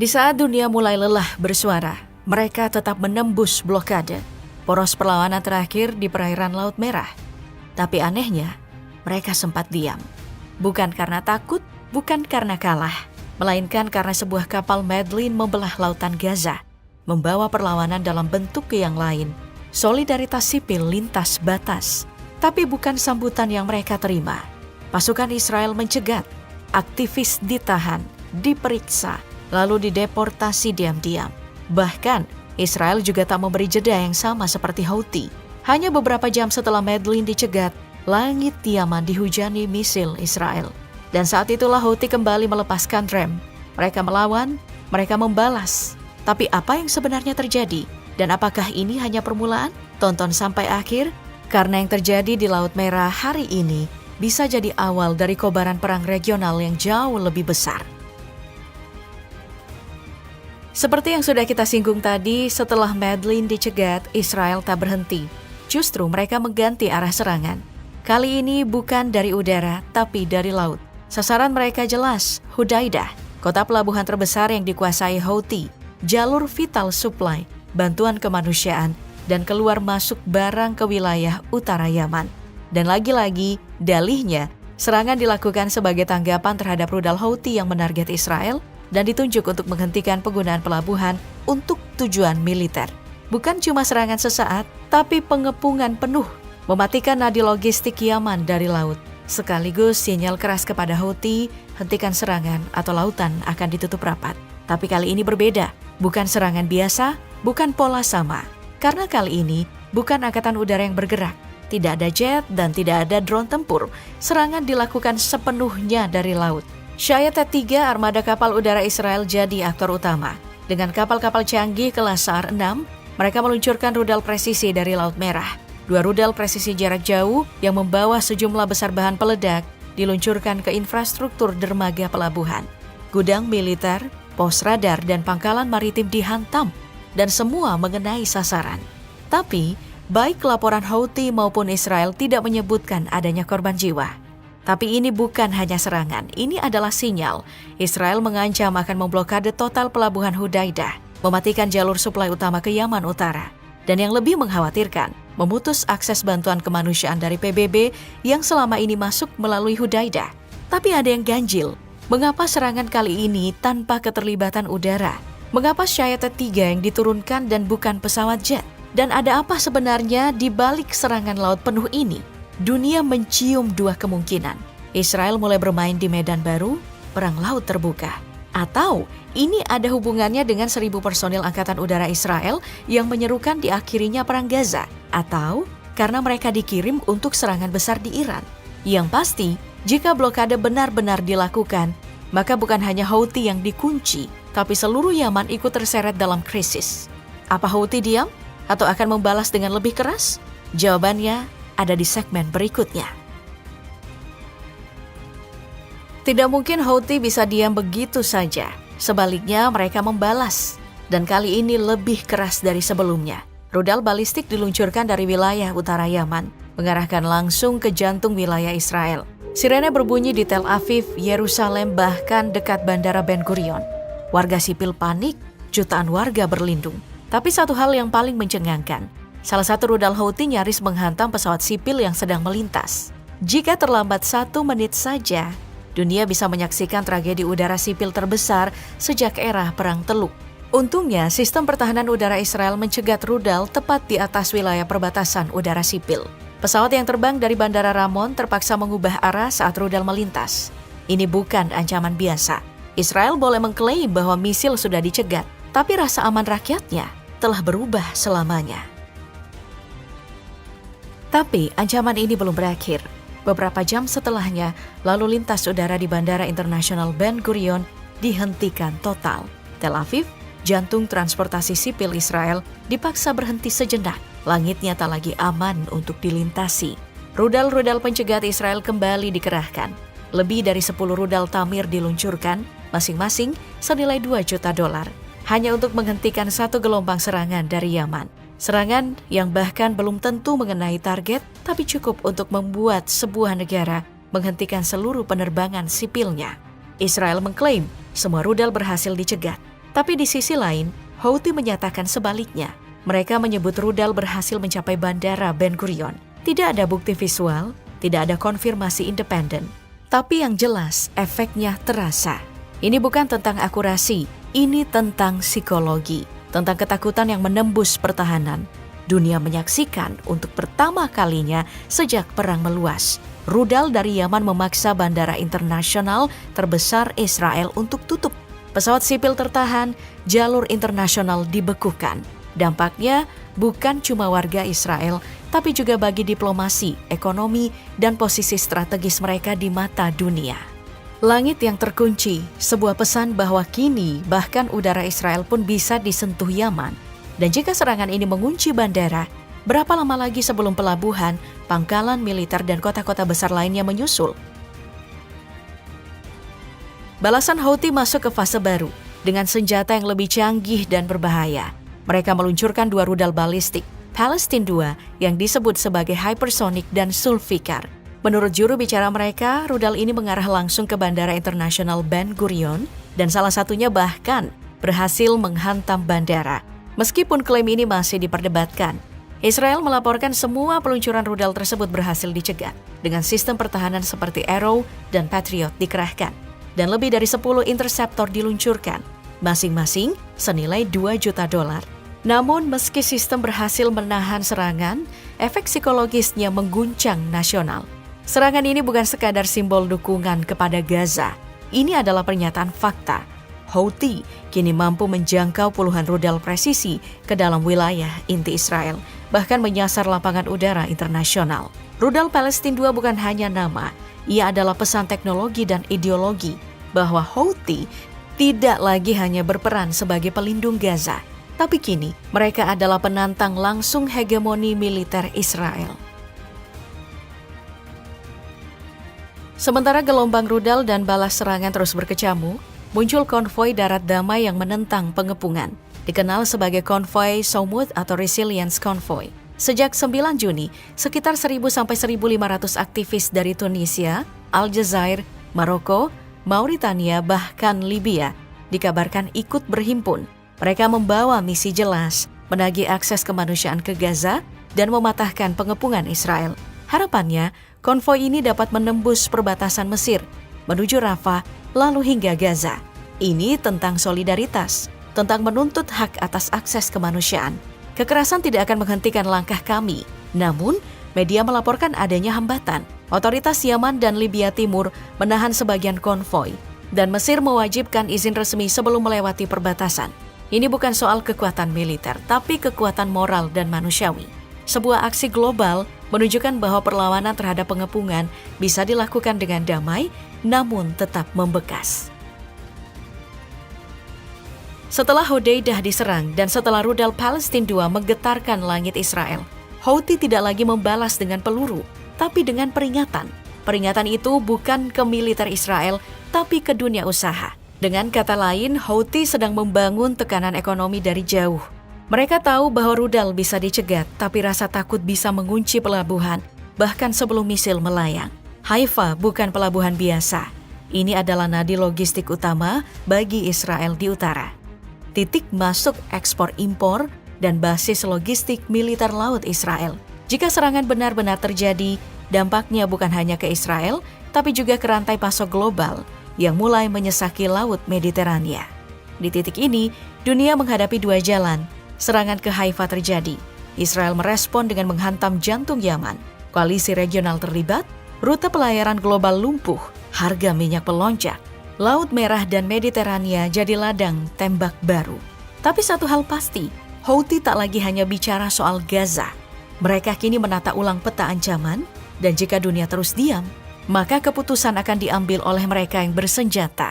Di saat dunia mulai lelah bersuara, mereka tetap menembus blokade. Poros perlawanan terakhir di perairan Laut Merah. Tapi anehnya, mereka sempat diam. Bukan karena takut, bukan karena kalah, melainkan karena sebuah kapal Medline membelah lautan Gaza, membawa perlawanan dalam bentuk yang lain. Solidaritas sipil lintas batas. Tapi bukan sambutan yang mereka terima. Pasukan Israel mencegat, aktivis ditahan, diperiksa, lalu dideportasi diam-diam. Bahkan, Israel juga tak memberi jeda yang sama seperti Houthi. Hanya beberapa jam setelah Medline dicegat, langit Yaman dihujani misil Israel. Dan saat itulah Houthi kembali melepaskan rem. Mereka melawan, mereka membalas. Tapi apa yang sebenarnya terjadi? Dan apakah ini hanya permulaan? Tonton sampai akhir, karena yang terjadi di Laut Merah hari ini bisa jadi awal dari kobaran perang regional yang jauh lebih besar. Seperti yang sudah kita singgung tadi, setelah Medline dicegat, Israel tak berhenti. Justru mereka mengganti arah serangan. Kali ini bukan dari udara, tapi dari laut. Sasaran mereka jelas, Hudaidah, kota pelabuhan terbesar yang dikuasai Houthi, jalur vital supply, bantuan kemanusiaan, dan keluar masuk barang ke wilayah utara Yaman. Dan lagi-lagi, dalihnya, serangan dilakukan sebagai tanggapan terhadap rudal Houthi yang menarget Israel dan ditunjuk untuk menghentikan penggunaan pelabuhan untuk tujuan militer. Bukan cuma serangan sesaat, tapi pengepungan penuh, mematikan nadi logistik Yaman dari laut. Sekaligus sinyal keras kepada Houthi, hentikan serangan atau lautan akan ditutup rapat. Tapi kali ini berbeda, bukan serangan biasa, bukan pola sama. Karena kali ini bukan angkatan udara yang bergerak, tidak ada jet dan tidak ada drone tempur. Serangan dilakukan sepenuhnya dari laut. Shahed 3 armada kapal udara Israel jadi aktor utama. Dengan kapal-kapal canggih kelas SAR 6, mereka meluncurkan rudal presisi dari Laut Merah. 2 rudal presisi jarak jauh yang membawa sejumlah besar bahan peledak diluncurkan ke infrastruktur dermaga pelabuhan. Gudang militer, pos radar, dan pangkalan maritim dihantam, dan semua mengenai sasaran. Tapi, baik laporan Houthi maupun Israel tidak menyebutkan adanya korban jiwa. Tapi ini bukan hanya serangan, ini adalah sinyal. Israel mengancam akan memblokade total pelabuhan Hudaidah, mematikan jalur suplai utama ke Yaman Utara. Dan yang lebih mengkhawatirkan, memutus akses bantuan kemanusiaan dari PBB yang selama ini masuk melalui Hudaidah. Tapi ada yang ganjil. Mengapa serangan kali ini tanpa keterlibatan udara? Mengapa Shahed 3 yang diturunkan dan bukan pesawat jet? Dan ada apa sebenarnya di balik serangan laut penuh ini? Dunia mencium 2 kemungkinan. Israel mulai bermain di medan baru, perang laut terbuka. Atau ini ada hubungannya dengan 1.000 personil Angkatan Udara Israel yang menyerukan diakhirinya perang Gaza. Atau karena mereka dikirim untuk serangan besar di Iran. Yang pasti, jika blokade benar-benar dilakukan, maka bukan hanya Houthi yang dikunci, tapi seluruh Yaman ikut terseret dalam krisis. Apa Houthi diam? Atau akan membalas dengan lebih keras? Jawabannya ada di segmen berikutnya. Tidak mungkin Houthi bisa diam begitu saja. Sebaliknya mereka membalas. Dan kali ini lebih keras dari sebelumnya. Rudal balistik diluncurkan dari wilayah utara Yaman, mengarahkan langsung ke jantung wilayah Israel. Sirene berbunyi di Tel Aviv, Yerusalem, bahkan dekat Bandara Ben Gurion. Warga sipil panik, jutaan warga berlindung. Tapi satu hal yang paling mencengangkan, salah satu rudal Houthi nyaris menghantam pesawat sipil yang sedang melintas. Jika terlambat 1 menit saja, dunia bisa menyaksikan tragedi udara sipil terbesar sejak era Perang Teluk. Untungnya, sistem pertahanan udara Israel mencegat rudal tepat di atas wilayah perbatasan udara sipil. Pesawat yang terbang dari Bandara Ramon terpaksa mengubah arah saat rudal melintas. Ini bukan ancaman biasa. Israel boleh mengklaim bahwa misil sudah dicegat, tapi rasa aman rakyatnya telah berubah selamanya. Tapi ancaman ini belum berakhir. Beberapa jam setelahnya, lalu lintas udara di Bandara Internasional Ben Gurion dihentikan total. Tel Aviv, jantung transportasi sipil Israel, dipaksa berhenti sejenak. Langitnya tak lagi aman untuk dilintasi. Rudal-rudal pencegat Israel kembali dikerahkan. Lebih dari 10 rudal Tamir diluncurkan, masing-masing senilai $2 juta, hanya untuk menghentikan 1 gelombang serangan dari Yaman. Serangan yang bahkan belum tentu mengenai target, tapi cukup untuk membuat sebuah negara menghentikan seluruh penerbangan sipilnya. Israel mengklaim semua rudal berhasil dicegat. Tapi di sisi lain, Houthi menyatakan sebaliknya. Mereka menyebut rudal berhasil mencapai bandara Ben Gurion. Tidak ada bukti visual, tidak ada konfirmasi independen. Tapi yang jelas, efeknya terasa. Ini bukan tentang akurasi, ini tentang psikologi. Tentang ketakutan yang menembus pertahanan. Dunia menyaksikan untuk pertama kalinya sejak perang meluas. Rudal dari Yaman memaksa bandara internasional terbesar Israel untuk tutup. Pesawat sipil tertahan, jalur internasional dibekukan. Dampaknya bukan cuma warga Israel, tapi juga bagi diplomasi, ekonomi, dan posisi strategis mereka di mata dunia. Langit yang terkunci, sebuah pesan bahwa kini bahkan udara Israel pun bisa disentuh Yaman. Dan jika serangan ini mengunci bandara, berapa lama lagi sebelum pelabuhan, pangkalan militer dan kota-kota besar lainnya menyusul? Balasan Houthi masuk ke fase baru, dengan senjata yang lebih canggih dan berbahaya. Mereka meluncurkan 2 rudal balistik, Palestine 2 yang disebut sebagai hypersonic dan Zulfikar. Menurut juru bicara mereka, rudal ini mengarah langsung ke Bandara Internasional Ben Gurion dan salah satunya bahkan berhasil menghantam bandara. Meskipun klaim ini masih diperdebatkan, Israel melaporkan semua peluncuran rudal tersebut berhasil dicegat dengan sistem pertahanan seperti Arrow dan Patriot dikerahkan. Dan lebih dari 10 interceptor diluncurkan, masing-masing senilai $2 juta. Namun meski sistem berhasil menahan serangan, efek psikologisnya mengguncang nasional. Serangan ini bukan sekadar simbol dukungan kepada Gaza. Ini adalah pernyataan fakta. Houthi kini mampu menjangkau puluhan rudal presisi ke dalam wilayah inti Israel, bahkan menyasar lapangan udara internasional. Rudal Palestine 2 bukan hanya nama, ia adalah pesan teknologi dan ideologi bahwa Houthi tidak lagi hanya berperan sebagai pelindung Gaza, tapi kini mereka adalah penantang langsung hegemoni militer Israel. Sementara gelombang rudal dan balas serangan terus berkecamuk, muncul konvoi darat damai yang menentang pengepungan, dikenal sebagai konvoi Soumud atau Resilience Convoy. Sejak 9 Juni, sekitar 1.000-1.500 aktivis dari Tunisia, Aljazair, Maroko, Mauritania, bahkan Libya dikabarkan ikut berhimpun. Mereka membawa misi jelas, menagih akses kemanusiaan ke Gaza dan mematahkan pengepungan Israel. Harapannya, konvoi ini dapat menembus perbatasan Mesir, menuju Rafah, lalu hingga Gaza. Ini tentang solidaritas, tentang menuntut hak atas akses kemanusiaan. Kekerasan tidak akan menghentikan langkah kami, namun media melaporkan adanya hambatan. Otoritas Yaman dan Libya Timur menahan sebagian konvoi, dan Mesir mewajibkan izin resmi sebelum melewati perbatasan. Ini bukan soal kekuatan militer, tapi kekuatan moral dan manusiawi. Sebuah aksi global menunjukkan bahwa perlawanan terhadap pengepungan bisa dilakukan dengan damai, namun tetap membekas. Setelah Hodeidah diserang dan setelah rudal Palestine 2 menggetarkan langit Israel, Houthi tidak lagi membalas dengan peluru, tapi dengan peringatan. Peringatan itu bukan ke militer Israel, tapi ke dunia usaha. Dengan kata lain, Houthi sedang membangun tekanan ekonomi dari jauh. Mereka tahu bahwa rudal bisa dicegat, tapi rasa takut bisa mengunci pelabuhan, bahkan sebelum misil melayang. Haifa bukan pelabuhan biasa. Ini adalah nadi logistik utama bagi Israel di utara. Titik masuk ekspor-impor dan basis logistik militer laut Israel. Jika serangan benar-benar terjadi, dampaknya bukan hanya ke Israel, tapi juga ke rantai pasok global yang mulai menyesaki laut Mediterania. Di titik ini, dunia menghadapi 2 jalan. Serangan ke Haifa terjadi. Israel merespon dengan menghantam jantung Yaman. Koalisi regional terlibat, rute pelayaran global lumpuh, harga minyak melonjak. Laut Merah dan Mediterania jadi ladang tembak baru. Tapi satu hal pasti, Houthi tak lagi hanya bicara soal Gaza. Mereka kini menata ulang peta ancaman, dan jika dunia terus diam, maka keputusan akan diambil oleh mereka yang bersenjata.